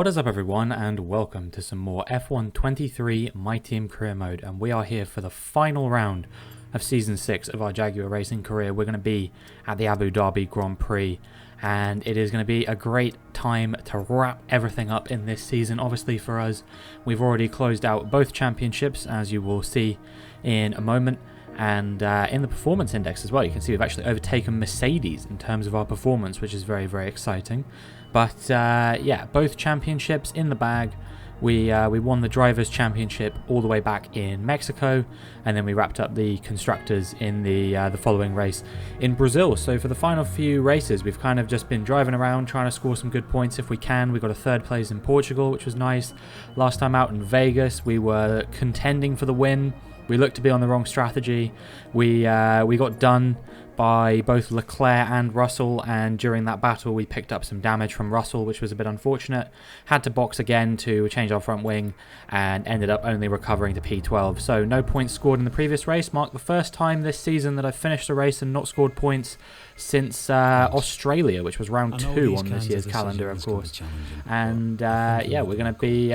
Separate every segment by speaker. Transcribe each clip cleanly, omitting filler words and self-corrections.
Speaker 1: What is up everyone, and welcome to some more F1 23 My Team Career Mode, and we are here for the final round of Season 6 of our Jaguar Racing career. We're going to be at the Abu Dhabi Grand Prix, and it is going to be a great time to wrap everything up in this season. Obviously for us, we've already closed out both championships, as you will see in a moment, and in the performance index as well, you can see we've actually overtaken Mercedes in terms of our performance, which is very, very exciting. But yeah, both championships in the bag. We won the Drivers' Championship all the way back in Mexico, and then we wrapped up the Constructors in the following race in Brazil. So for the final few races, we've kind of just been driving around trying to score some good points if we can. We got a third place in Portugal, which was nice. Last time out in Vegas, we were contending for the win. We looked to be on the wrong strategy. We got done by both Leclerc and Russell, and during that battle we picked up some damage from Russell, which was a bit unfortunate. Had to box again to change our front wing and ended up only recovering to P12. So no points scored in the previous race. Marked the first time this season that I've finished a race and not scored points since Australia, which was round 2 on this year's calendar, of course. And yeah, we're gonna be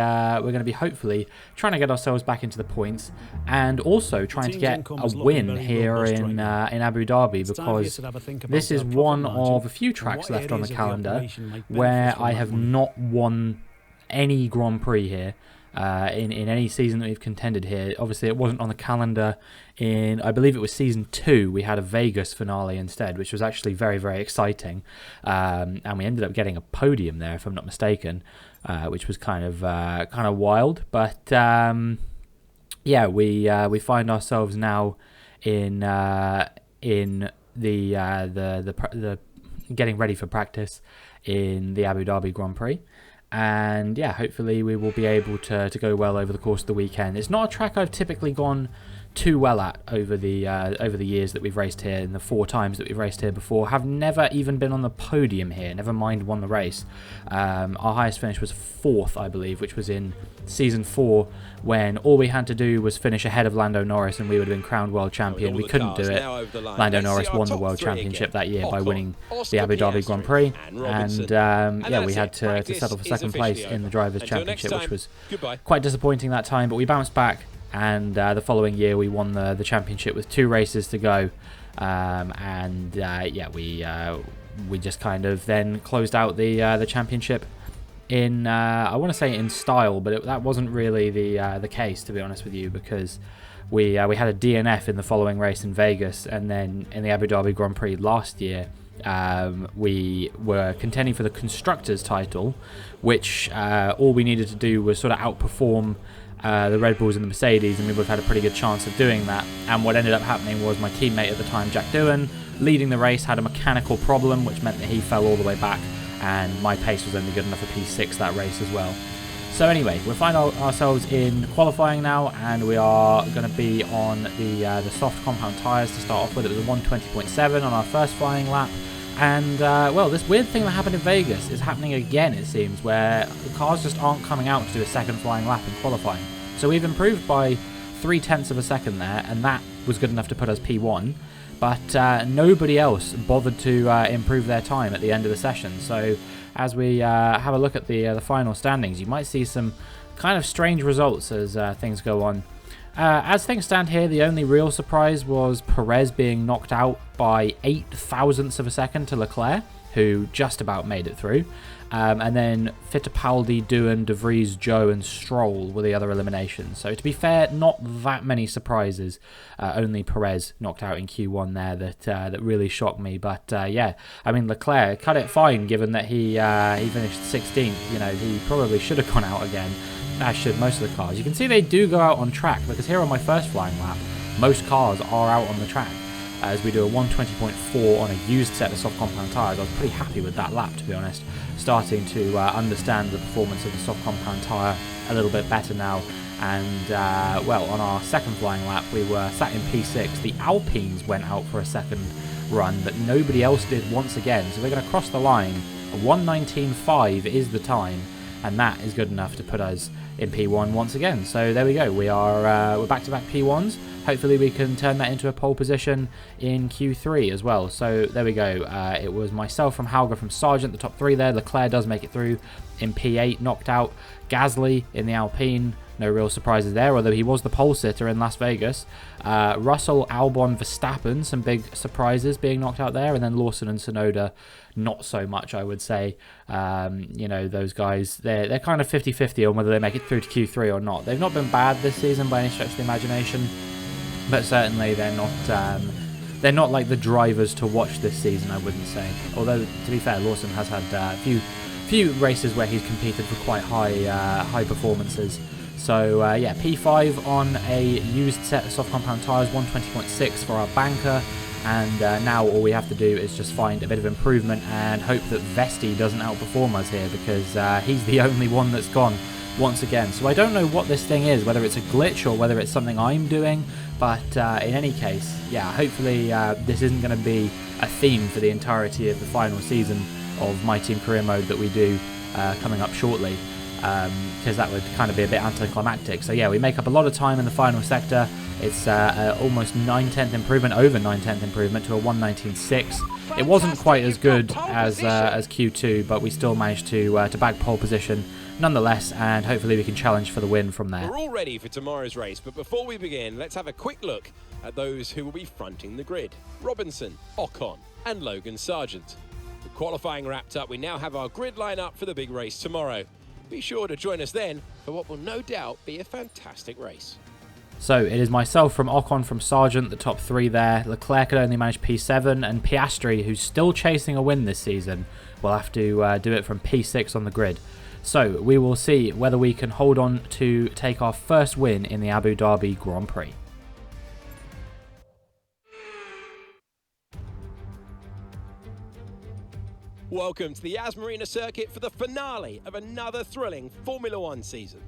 Speaker 1: hopefully trying to get ourselves back into the points, and also trying to get a win here in Abu Dhabi, because this is one of a few tracks left on the calendar where I have not won any Grand Prix here. In any season that we've contended here. Obviously it wasn't on the calendar in, I believe it was season 2, we had a Vegas finale instead, which was actually very, very exciting, and we ended up getting a podium there if I'm not mistaken, which was kind of wild. But yeah, we find ourselves now in the getting ready for practice in the Abu Dhabi Grand Prix. And yeah, hopefully we will be able to go well over the course of the weekend. It's not a track I've typically gone too well at over the years that we've raced here, and the 4 times that we've raced here before. Have never even been on the podium here, never mind won the race. Our highest finish was 4th, I believe, which was in Season 4, when all we had to do was finish ahead of Lando Norris and we would have been crowned world champion. We couldn't do it. Lando Norris won the world championship that year by winning the Abu Dhabi Grand Prix, and yeah, we had to settle for 2nd place in the Drivers' Championship, which was quite disappointing that time, but we bounced back. And the following year we won the championship with 2 races to go, and yeah, we just kind of then closed out the championship in I want to say in style, but that wasn't really the case, to be honest with you, because we had a DNF in the following race in Vegas, and then in the Abu Dhabi Grand Prix last year we were contending for the Constructors title, which all we needed to do was sort of outperform the Red Bulls and the Mercedes, and we would have had a pretty good chance of doing that. And what ended up happening was my teammate at the time, Jack Doohan, leading the race, had a mechanical problem, which meant that he fell all the way back, and my pace was only good enough for P6 that race as well. So anyway, we find ourselves in qualifying now, and we are going to be on the soft compound tyres to start off with. It was a 120.7 on our first flying lap. And, well, this weird thing that happened in Vegas is happening again, it seems, where the cars just aren't coming out to do a 2nd flying lap in qualifying. So we've improved by 0.3 of a second there, and that was good enough to put us P1. But nobody else bothered to improve their time at the end of the session. So as we have a look at the final standings, you might see some kind of strange results as things go on. As things stand here, the only real surprise was Perez being knocked out by 0.08 of a second to Leclerc, who just about made it through. And then Fittipaldi, Doohan, De Vries, Joe and Stroll were the other eliminations. So to be fair, not that many surprises. Only Perez knocked out in Q1 there that really shocked me. But yeah, I mean, Leclerc cut it fine, given that he finished 16th. You know, he probably should have gone out again, as should most of the cars. You can see they do go out on track, because here on my first flying lap, most cars are out on the track. As we do a 120.4 on a used set of soft compound tyres. I was pretty happy with that lap, to be honest. Starting to understand the performance of the soft compound tyre a little bit better now. And, well, on our 2nd flying lap, we were sat in P6. The Alpines went out for a 2nd run, but nobody else did once again. So we're going to cross the line. 1:19.5 is the time. and that is good enough to put us in P1 once again. So there we go, we're back-to-back P1s. Hopefully we can turn that into a pole position in Q3 as well. So there we go, it was myself from Hauger from Sargent, the top 3 there. Leclerc does make it through in P8, knocked out Gasly in the Alpine. No real surprises there, although he was the pole sitter in Las Vegas. Russell, Albon, Verstappen, some big surprises being knocked out there. And then Lawson and Tsunoda, not so much, I would say. You know, those guys, they're kind of 50-50 on whether they make it through to Q3 or not. They've not been bad this season by any stretch of the imagination, but certainly they're not like the drivers to watch this season, I wouldn't say. Although, to be fair, Lawson has had a few races where he's competed for quite high performances. So yeah, P5 on a used set of soft compound tyres, 120.6 for our banker, and now all we have to do is just find a bit of improvement and hope that Vesti doesn't outperform us here, because he's the only one that's gone once again. So I don't know what this thing is, whether it's a glitch or whether it's something I'm doing, but in any case, yeah, hopefully this isn't going to be a theme for the entirety of the final season of My Team Career Mode that we do coming up shortly. Because that would kind of be a bit anticlimactic. So yeah, we make up a lot of time in the final sector. It's almost 9/10 improvement, over 9/10 improvement to a 119.6. It wasn't quite as good as Q2, but we still managed to bag pole position nonetheless, and hopefully we can challenge for the win from there.
Speaker 2: We're all ready for tomorrow's race, but before we begin, let's have a quick look at those who will be fronting the grid. Robinson, Ocon and Logan Sargent. With qualifying wrapped up, we now have our grid line up for the big race tomorrow. Be sure to join us then for what will no doubt be a fantastic race.
Speaker 1: So it is myself from Ocon from Sargent, the top 3 there. Leclerc could only manage P7, and Piastri, who's still chasing a win this season, will have to do it from P6 on the grid. So we will see whether we can hold on to take our first win in the Abu Dhabi Grand Prix.
Speaker 2: Welcome to the Yas Marina circuit for the finale of another thrilling Formula One season.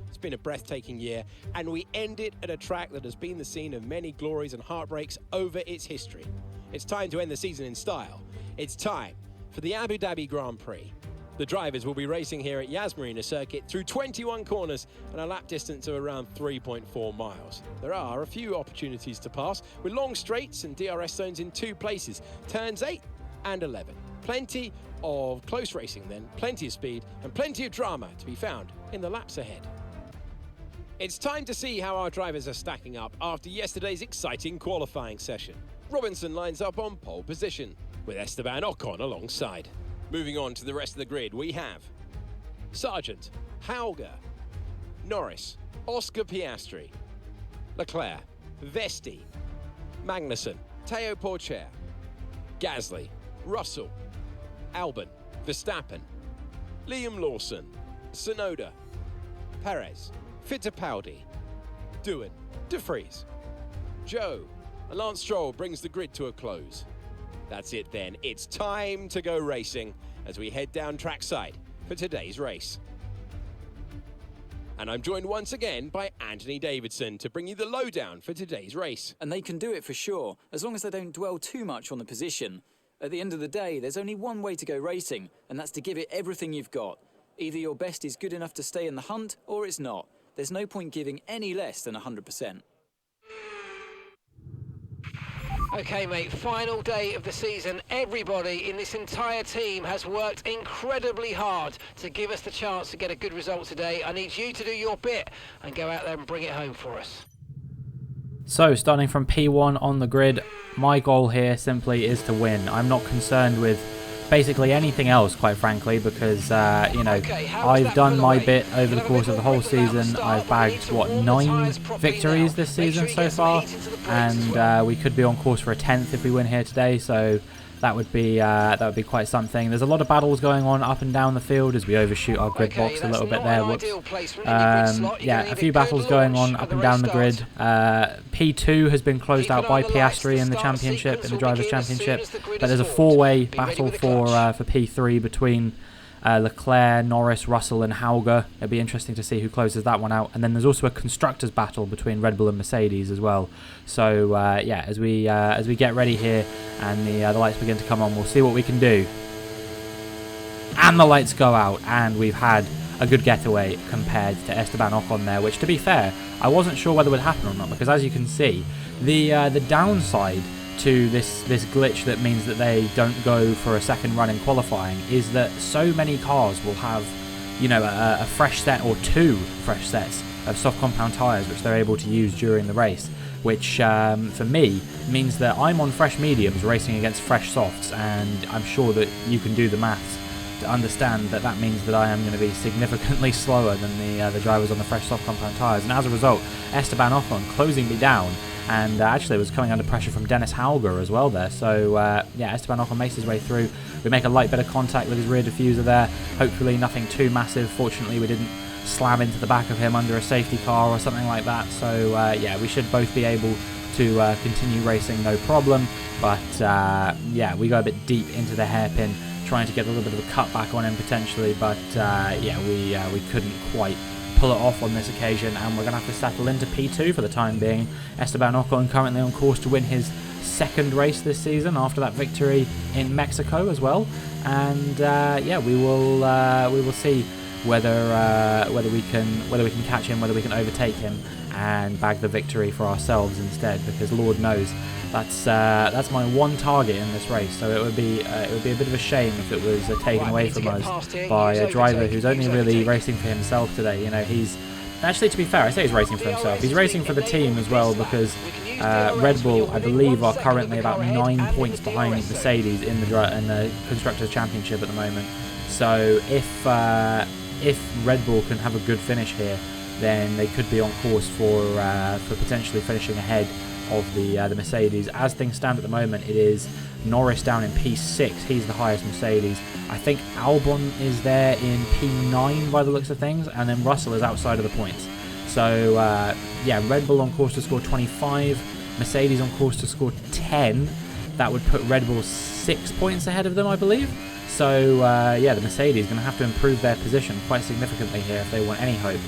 Speaker 2: It's been a breathtaking year, and we end it at a track that has been the scene of many glories and heartbreaks over its history. It's time to end the season in style. It's time for the Abu Dhabi Grand Prix. The drivers will be racing here at Yas Marina circuit through 21 corners and a lap distance of around 3.4 miles. There are a few opportunities to pass, with long straights and DRS zones in 2 places, turns 8 and 11. Plenty of close racing then, plenty of speed and plenty of drama to be found in the laps ahead. It's time to see how our drivers are stacking up after yesterday's exciting qualifying session. Robinson lines up on pole position, with Esteban Ocon alongside. Moving on to the rest of the grid, we have Sargent, Hauger, Norris, Oscar Piastri, Leclerc, Vesti, Magnussen, Teo Porcher, Gasly, Russell, Albon, Verstappen, Liam Lawson, Tsunoda, Perez, Fittipaldi, Doohan, De Vries, Joe, and Lance Stroll brings the grid to a close. That's it then, it's time to go racing as we head down trackside for today's race. And I'm joined once again by Anthony Davidson to bring you the lowdown for today's race.
Speaker 3: And they can do it for sure, as long as they don't dwell too much on the position. At the end of the day, there's only one way to go racing, and that's to give it everything you've got. Either your best is good enough to stay in the hunt, or it's not. There's no point giving any less than 100%.
Speaker 4: Okay, mate, final day of the season. Everybody in this entire team has worked incredibly hard to give us the chance to get a good result today. I need you to do your bit and go out there and bring it home for us.
Speaker 1: So, starting from P1 on the grid, my goal here simply is to win. I'm not concerned with basically anything else, quite frankly, because, you know, I've done my bit over the course of the whole season. I've bagged, what, 9 victories this season so far, and we could be on course for a 10th if we win here today, so that would be quite something. There's a lot of battles going on up and down the field as we overshoot our grid box a little bit there. Whoops. Yeah, a few battles going on up and down the grid. P2 has been closed out by Piastri in the championship, in the Drivers' Championship, but there's a 4-way battle for P3 between Leclerc, Norris, Russell and Hauger. It'll be interesting to see who closes that one out. And then there's also a Constructors battle between Red Bull and Mercedes as well. So yeah, as we get ready here and the lights begin to come on, we'll see what we can do. And the lights go out, and we've had a good getaway compared to Esteban Ocon there, which, to be fair, I wasn't sure whether it would happen or not, because as you can see, the downside to this glitch that means that they don't go for a second run in qualifying is that so many cars will have, you know, a fresh set or 2 fresh sets of soft compound tyres which they're able to use during the race, which for me means that I'm on fresh mediums racing against fresh softs, and I'm sure that you can do the maths to understand that that means that I am going to be significantly slower than the drivers on the fresh soft compound tyres. And as a result, Esteban Ocon closing me down, and actually was coming under pressure from Dennis Hauger as well there. So yeah, Esteban Ocon makes his way through. We make a light bit of contact with his rear diffuser there, hopefully nothing too massive. Fortunately we didn't slam into the back of him under a safety car or something like that. So yeah, we should both be able to continue racing no problem. But yeah, we go a bit deep into the hairpin, trying to get a little bit of a cutback on him potentially, but yeah, we couldn't quite pull it off on this occasion, and we're going to have to settle into P2 for the time being. Esteban Ocon currently on course to win his 2nd race this season after that victory in Mexico as well, and yeah, we will see whether we can catch him, whether we can overtake him and bag the victory for ourselves instead, because Lord knows that's my one target in this race. So it would be a bit of a shame if it was taken away from us by a driver who's only really racing for himself today. You know, he's actually, to be fair, I say he's racing for himself. He's racing for the team as well, because Red Bull, I believe, are currently about 9 points behind Mercedes in the Constructors Championship at the moment. So if Red Bull can have a good finish here, then they could be on course for potentially finishing ahead of the Mercedes. As things stand at the moment, it is Norris down in P6. He's the highest Mercedes. I think Albon is there in P9 by the looks of things, and then Russell is outside of the points. So yeah, Red Bull on course to score 25, Mercedes on course to score 10. That would put Red Bull 6 points ahead of them, I believe. So yeah, the Mercedes is going to have to improve their position quite significantly here if they want any hope.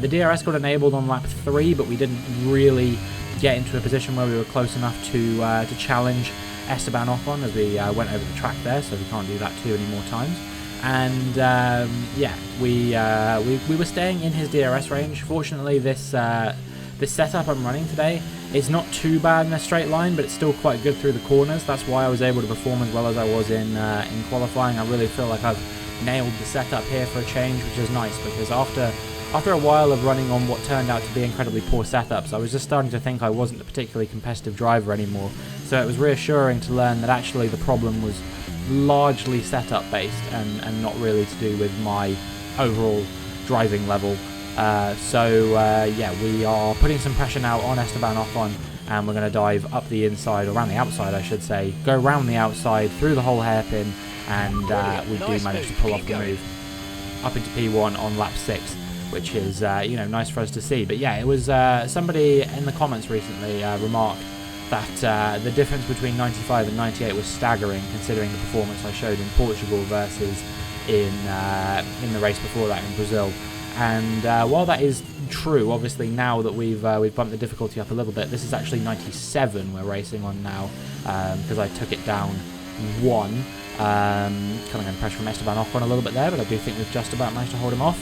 Speaker 1: The DRS got enabled on lap 3, but we didn't really get into a position where we were close enough to challenge Esteban Ocon as we went over the track there, so we can't do that too many more times. And yeah, we were staying in his DRS range. Fortunately, this setup I'm running today is not too bad in a straight line, but it's still quite good through the corners. That's why I was able to perform as well as I was in qualifying. I really feel like I've nailed the setup here for a change, which is nice, because after a while of running on what turned out to be incredibly poor setups, I was just starting to think I wasn't a particularly competitive driver anymore. So it was reassuring to learn that actually the problem was largely setup based and not really to do with my overall driving level. So yeah, we are putting some pressure now on Esteban Ocon, and we're going to dive up the inside, or around the outside I should say, go around the outside through the whole hairpin, and we do manage to pull off the move up into P1 on lap 6. Which is, you know, nice for us to see. But yeah, it was somebody in the comments recently remarked that the difference between 95 and 98 was staggering, considering the performance I showed in Portugal versus in the race before that in Brazil. And while that is true, obviously now that we've bumped the difficulty up a little bit, this is actually 97 we're racing on now, because I took it down 1, coming under pressure from Esteban Ocon a little bit there, but I do think we've just about managed to hold him off.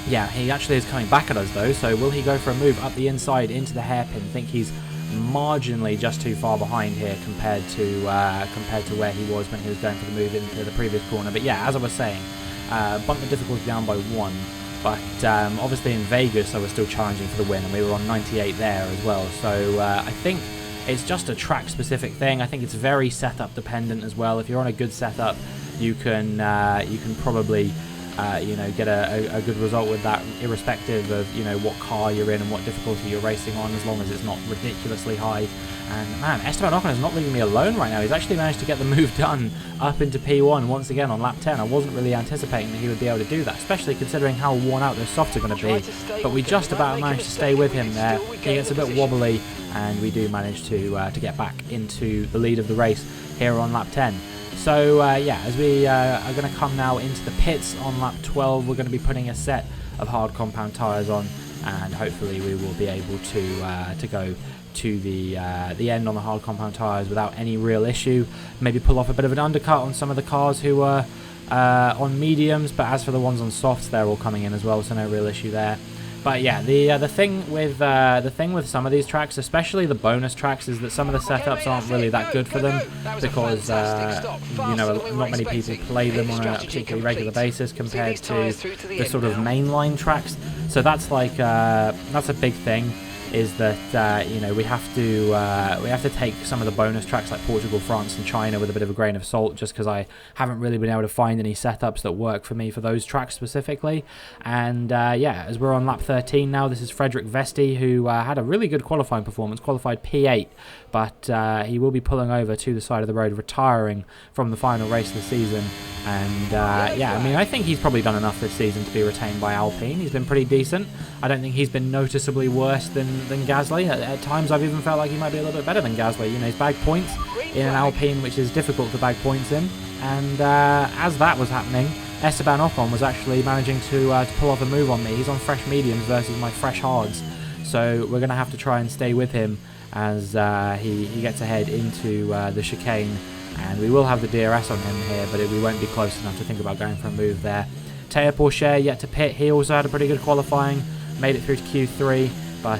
Speaker 1: Yeah, he actually is coming back at us though, so will he go for a move up the inside into the hairpin? I think he's marginally just too far behind here compared to where he was when he was going for the move into the previous corner. But yeah, as I was saying, bumped the difficulty down by 1, but obviously in Vegas I was still challenging for the win, and we were on 98 there as well. So I think it's just a track specific thing. I think it's very setup dependent as well. If you're on a good setup, you can probably you know, get a good result with that, irrespective of, you know, what car you're in and what difficulty you're racing on, as long as it's not ridiculously high. And man, Esteban Ocon is not leaving me alone right now. He's actually managed to get the move done up into P1 once again on lap 10. I wasn't really anticipating that he would be able to do that, especially considering how worn out those softs are going to be. But we just about managed to stay with him there. He gets a bit wobbly, and we do manage to get back into the lead of the race here on lap 10. So yeah, as we are going to come now into the pits on lap 12, we're going to be putting a set of hard compound tyres on, and hopefully we will be able to go to the end on the hard compound tyres without any real issue. Maybe pull off a bit of an undercut on some of the cars who are on mediums, but as for the ones on softs, they're all coming in as well, so no real issue there. But yeah, the thing with some of these tracks, especially the bonus tracks, is that some of the setups aren't really that good for them because you know, not many people play them on a particularly regular basis compared to the sort of mainline tracks. So that's like that's a big thing. Is that you know, we have to take some of the bonus tracks like Portugal, France and China with a bit of a grain of salt, just because I haven't really been able to find any setups that work for me for those tracks specifically. And yeah, as we're on lap 13 now, this is Frederick Vesti, who had a really good qualifying performance, qualified P8, but he will be pulling over to the side of the road, retiring from the final race of the season. And yeah, I mean, I think he's probably done enough this season to be retained by Alpine. He's been pretty decent. I don't think he's been noticeably worse than Gasly. At times I've even felt like he might be a little bit better than Gasly. You know, he's bagged points in an Alpine, which is difficult to bag points in. And as that was happening, Esteban Ocon was actually managing to pull off a move on me. He's on fresh mediums versus my fresh hards. So we're going to have to try and stay with him as he gets ahead into the chicane. And we will have the DRS on him here, but we won't be close enough to think about going for a move there. Teo Pourchaire yet to pit. He also had a pretty good qualifying, made it through to Q3, but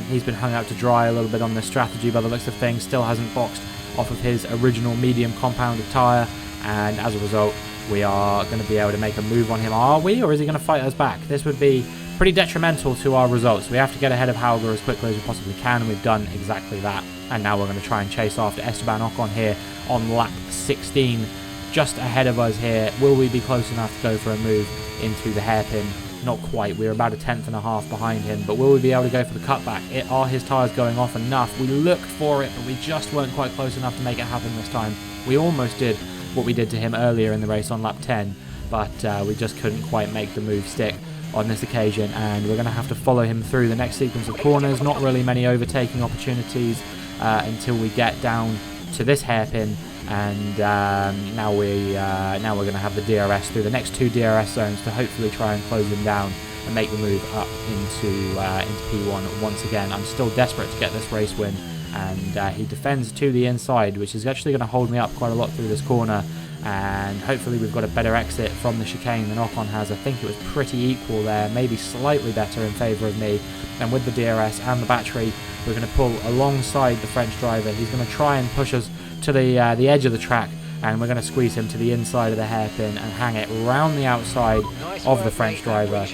Speaker 1: he's been hung out to dry a little bit on this strategy by the looks of things. Still hasn't boxed off of his original medium compounded tyre, and as a result, we are going to be able to make a move on him. Are we, or is he going to fight us back? This would be pretty detrimental to our results. We have to get ahead of Hauger as quickly as we possibly can, and we've done exactly that. And now we're going to try and chase after Esteban Ocon here on lap 16, just ahead of us here. Will we be close enough to go for a move into the hairpin? Not quite. We're about a tenth and a half behind him, but will we be able to go for the cutback? Are his tyres going off enough? We looked for it, but we just weren't quite close enough to make it happen this time. We almost did what we did to him earlier in the race on lap 10, but we just couldn't quite make the move stick on this occasion, and we're going to have to follow him through the next sequence of corners. Not really many overtaking opportunities until we get down to this hairpin, and now we're going to have the DRS through the next two DRS zones to hopefully try and close him down and make the move up into P1 once again. I'm still desperate to get this race win, and he defends to the inside, which is actually going to hold me up quite a lot through this corner. And hopefully we've got a better exit from the chicane than Ocon has. I think it was pretty equal there, maybe slightly better in favour of me. And with the DRS and the battery, we're going to pull alongside the French driver. He's going to try and push us to the edge of the track, and we're going to squeeze him to the inside of the hairpin and hang it round the outside of the French driver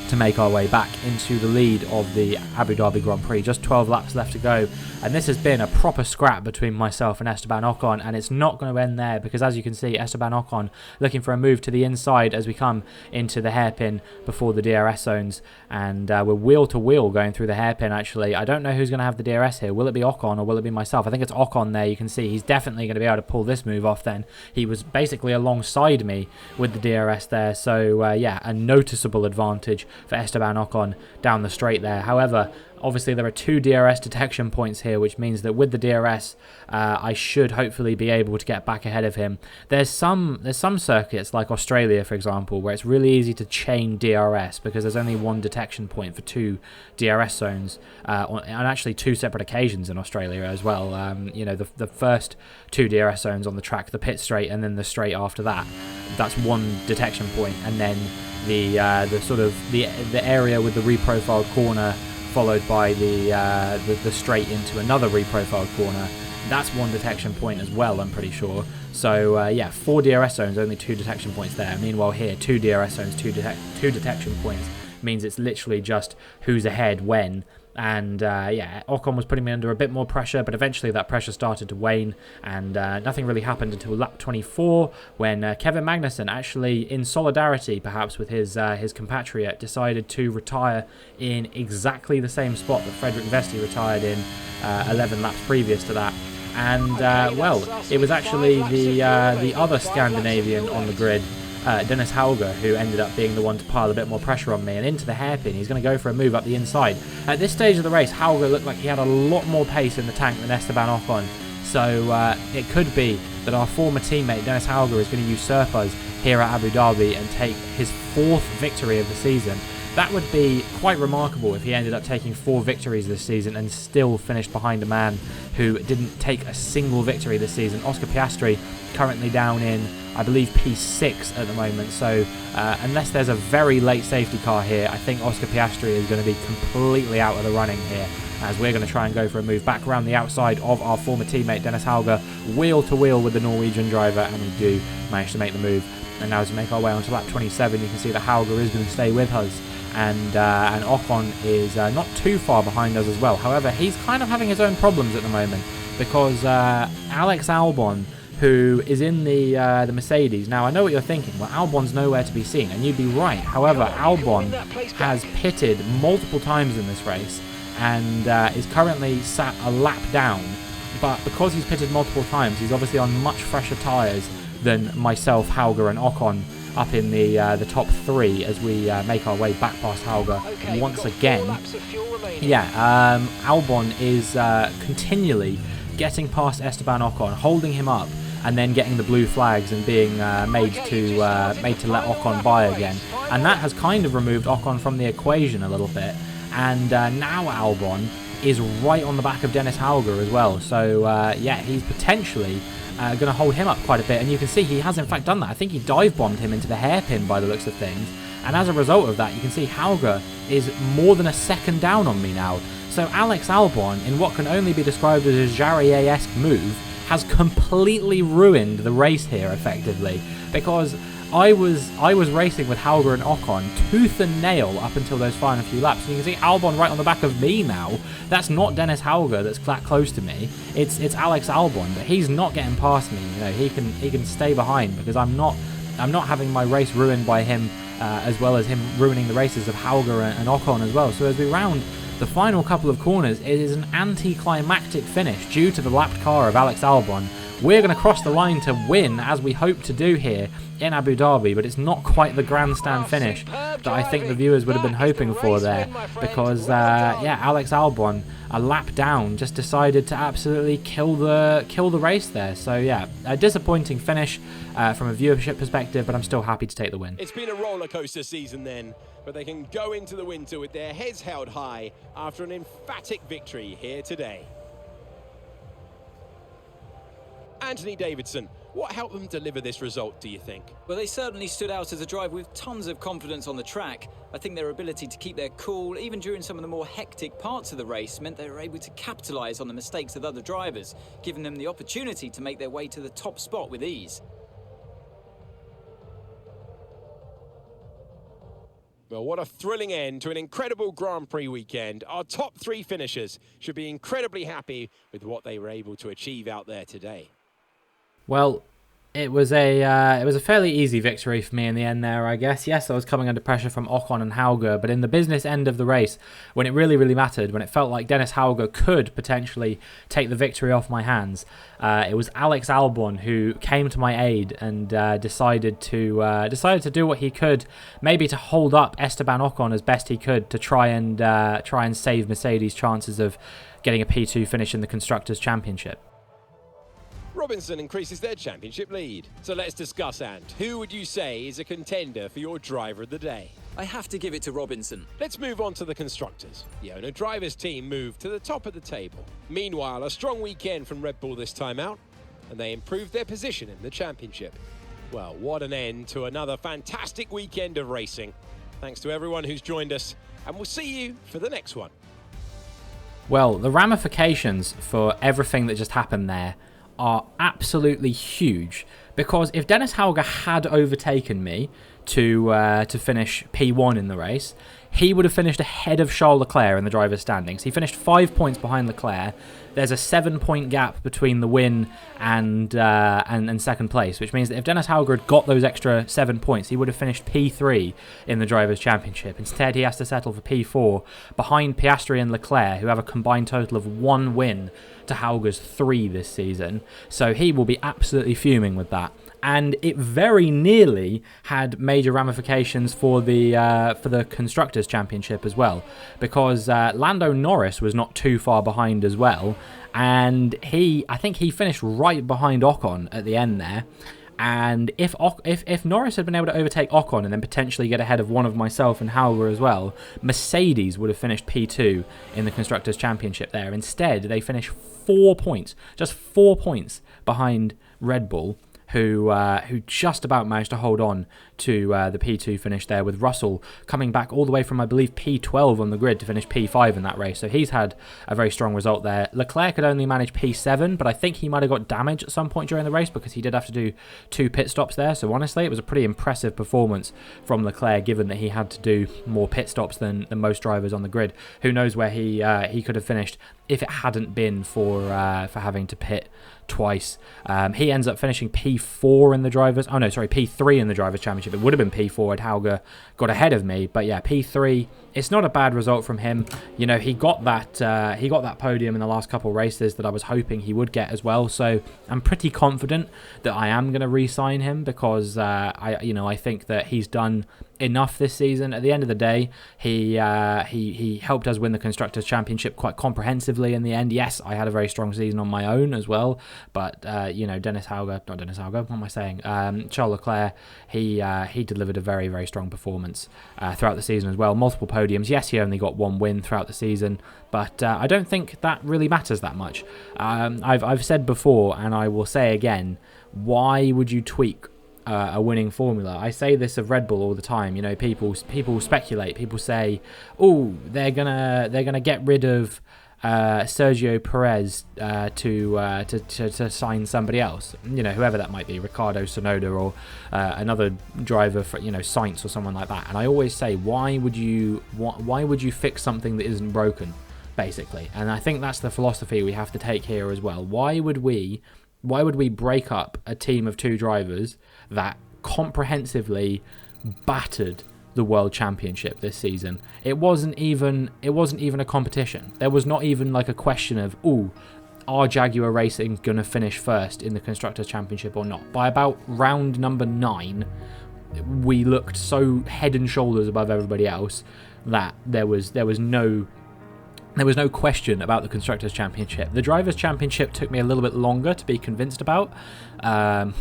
Speaker 1: to make our way back into the lead of the Abu Dhabi Grand Prix. Just 12 laps left to go, and this has been a proper scrap between myself and Esteban Ocon, and it's not going to end there, because as you can see, Esteban Ocon looking for a move to the inside as we come into the hairpin before the DRS zones, and we're wheel to wheel going through the hairpin. Actually, I don't know who's going to have the DRS here. Will it be Ocon or will it be myself? I think it's Ocon there. You can see he's definitely going to be able to pull this move off then. He was basically alongside me with the DRS there, so yeah, a noticeable advantage for Esteban Ocon down the straight there. However, obviously there are two DRS detection points here, which means that with the DRS, I should hopefully be able to get back ahead of him. There's some circuits, like Australia, for example, where it's really easy to chain DRS because there's only one detection point for two DRS zones, and actually two separate occasions in Australia as well. You know, the first two DRS zones on the track, the pit straight and then the straight after that, that's one detection point, and then the sort of the area with the reprofiled corner followed by the straight into another reprofiled corner, that's one detection point as well, I'm pretty sure. So yeah, 4 DRS zones, only 2 detection points there. Meanwhile here, 2 DRS zones, 2 detection points, means it's literally just who's ahead when. And yeah, Ocon was putting me under a bit more pressure, but eventually that pressure started to wane, and nothing really happened until lap 24, when Kevin Magnussen, actually in solidarity perhaps with his compatriot, decided to retire in exactly the same spot that Frederick Vesti retired in 11 laps previous to that. And well, it was actually the other Scandinavian on the grid, Dennis Hauger, who ended up being the one to pile a bit more pressure on me, and into the hairpin he's going to go for a move up the inside. At this stage of the race, Hauger looked like he had a lot more pace in the tank than Esteban Ocon, so it could be that our former teammate Dennis Hauger is going to usurp us here at Abu Dhabi and take his 4th victory of the season. That would be quite remarkable if he ended up taking 4 victories this season and still finished behind a man who didn't take a single victory this season. Oscar Piastri currently down in, I believe, P6 at the moment. So unless there's a very late safety car here, I think Oscar Piastri is going to be completely out of the running here, as we're going to try and go for a move back around the outside of our former teammate Dennis Hauger, wheel to wheel with the Norwegian driver, and we do manage to make the move. And now as we make our way onto lap 27, you can see that Hauger is going to stay with us, and Ocon is not too far behind us as well. However, he's kind of having his own problems at the moment, because Alex Albon, who is in the Mercedes. Now, I know what you're thinking. Well, Albon's nowhere to be seen, and you'd be right. However, Albon has pitted multiple times in this race, and is currently sat a lap down. But because he's pitted multiple times, he's obviously on much fresher tyres than myself, Hauger, and Ocon up in the top 3 as we make our way back past Hauger once again. Yeah, Albon is continually getting past Esteban Ocon, holding him up, and then getting the blue flags and being made to let Ocon by again. And that has kind of removed Ocon from the equation a little bit. And now Albon is right on the back of Dennis Hauger as well. So yeah, he's potentially going to hold him up quite a bit. And you can see he has in fact done that. I think he dive-bombed him into the hairpin by the looks of things. And as a result of that, you can see Hauger is more than a second down on me now. So Alex Albon, in what can only be described as a Jarier-esque move, has completely ruined the race here effectively, because I was racing with Hauger and Ocon tooth and nail up until those final few laps. And you can see Albon right on the back of me now. That's not Dennis Hauger that's that close to me. It's Alex Albon, but he's not getting past me. You know, he can stay behind, because I'm not having my race ruined by him, as well as him ruining the races of Hauger and Ocon as well. So as we round the final couple of corners, it is an anticlimactic finish due to the lapped car of Alex Albon. We're going to cross the line to win, as we hope to do here in Abu Dhabi, but it's not quite the grandstand finish that I think the viewers would have been hoping for there, because yeah, Alex Albon, a lap down, just decided to absolutely kill the race there. So yeah, a disappointing finish from a viewership perspective, but I'm still happy to take the win.
Speaker 2: It's been a roller coaster season then, but they can go into the winter with their heads held high after an emphatic victory here today. Anthony Davidson, what helped them deliver this result, do you think?
Speaker 3: Well, they certainly stood out as a driver with tons of confidence on the track. I think their ability to keep their cool, even during some of the more hectic parts of the race, meant they were able to capitalise on the mistakes of other drivers, giving them the opportunity to make their way to the top spot with ease.
Speaker 2: Well, what a thrilling end to an incredible Grand Prix weekend. Our top 3 finishers should be incredibly happy with what they were able to achieve out there today.
Speaker 1: Well, it was a fairly easy victory for me in the end there, I guess. Yes, I was coming under pressure from Ocon and Hauger, but in the business end of the race, when it really, really mattered, when it felt like Dennis Hauger could potentially take the victory off my hands, it was Alex Albon who came to my aid and decided to do what he could, maybe to hold up Esteban Ocon as best he could to try and save Mercedes' chances of getting a P2 finish in the Constructors' Championship.
Speaker 2: Robinson increases their championship lead. So let's discuss, Ant. Who would you say is a contender for your driver of the day?
Speaker 3: I have to give it to Robinson.
Speaker 2: Let's move on to the Constructors. The owner-drivers team moved to the top of the table. Meanwhile, a strong weekend from Red Bull this time out, and they improved their position in the championship. Well, what an end to another fantastic weekend of racing. Thanks to everyone who's joined us, and we'll see you for the next one.
Speaker 1: Well, the ramifications for everything that just happened there are absolutely huge, because if Dennis Hauger had overtaken me to finish P1 in the race, he would have finished ahead of Charles Leclerc in the driver's standings. He finished 5 points behind Leclerc. There's a 7-point gap between the win and second place, which means that if Dennis Hauger had got those extra 7 points, he would have finished P3 in the Drivers' Championship. Instead, he has to settle for P4 behind Piastri and Leclerc, who have a combined total of 1 win to Hauger's 3 this season. So he will be absolutely fuming with that. And it very nearly had major ramifications for the Constructors' Championship as well, because Lando Norris was not too far behind as well, and I think he finished right behind Ocon at the end there. And if Norris had been able to overtake Ocon and then potentially get ahead of one of myself and Hauger as well, Mercedes would have finished P2 in the Constructors' Championship there. Instead, they finished 4 points, just 4 points behind Red Bull, who just about managed to hold on to the P2 finish there, with Russell coming back all the way from, I believe, P12 on the grid to finish P5 in that race. So he's had a very strong result there. Leclerc could only manage P7, but I think he might have got damage at some point during the race because he did have to do 2 pit stops there. So honestly, it was a pretty impressive performance from Leclerc, given that he had to do more pit stops than most drivers on the grid. Who knows where he could have finished if it hadn't been for having to pit twice. He ends up finishing P4 in the drivers. Oh no, sorry, P3 in the drivers' championship. It would have been P4 had Hauger got ahead of me, but yeah, P3. It's not a bad result from him. You know, he got that podium in the last couple of races that I was hoping he would get as well. So I'm pretty confident that I am going to re-sign him because I think that he's done enough this season. At the end of the day, he helped us win the Constructors' Championship quite comprehensively in the end. Yes, I had a very strong season on my own as well, but what am I saying? Charles Leclerc, he delivered a very, very strong performance throughout the season as well. Multiple podiums. Yes, he only got 1 win throughout the season, but I don't think that really matters that much. I've said before, and I will say again, why would you tweak a winning formula? I say this of Red Bull all the time. You know, people speculate. People say, "Oh, they're gonna get rid of Sergio Perez to sign somebody else." You know, whoever that might be, Ricardo Sonoda or another driver for, you know, Sainz or someone like that. And I always say, why would you fix something that isn't broken, basically? And I think that's the philosophy we have to take here as well. Why would we break up a team of 2 drivers that comprehensively battered the World Championship this season? It wasn't even a competition. There was not even like a question of, ooh, are Jaguar Racing going to finish first in the Constructors' Championship or not? By about round number 9, we looked so head and shoulders above everybody else that there was no question about the Constructors' Championship. The Drivers' Championship took me a little bit longer to be convinced about,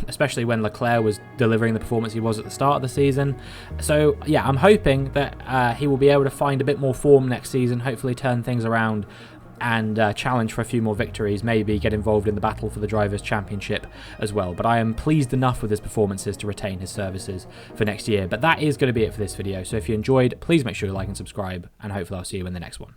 Speaker 1: especially when Leclerc was delivering the performance he was at the start of the season. So yeah, I'm hoping that he will be able to find a bit more form next season, hopefully turn things around and challenge for a few more victories, maybe get involved in the battle for the Drivers' Championship as well. But I am pleased enough with his performances to retain his services for next year. But that is going to be it for this video. So if you enjoyed, please make sure to like and subscribe, and hopefully I'll see you in the next one.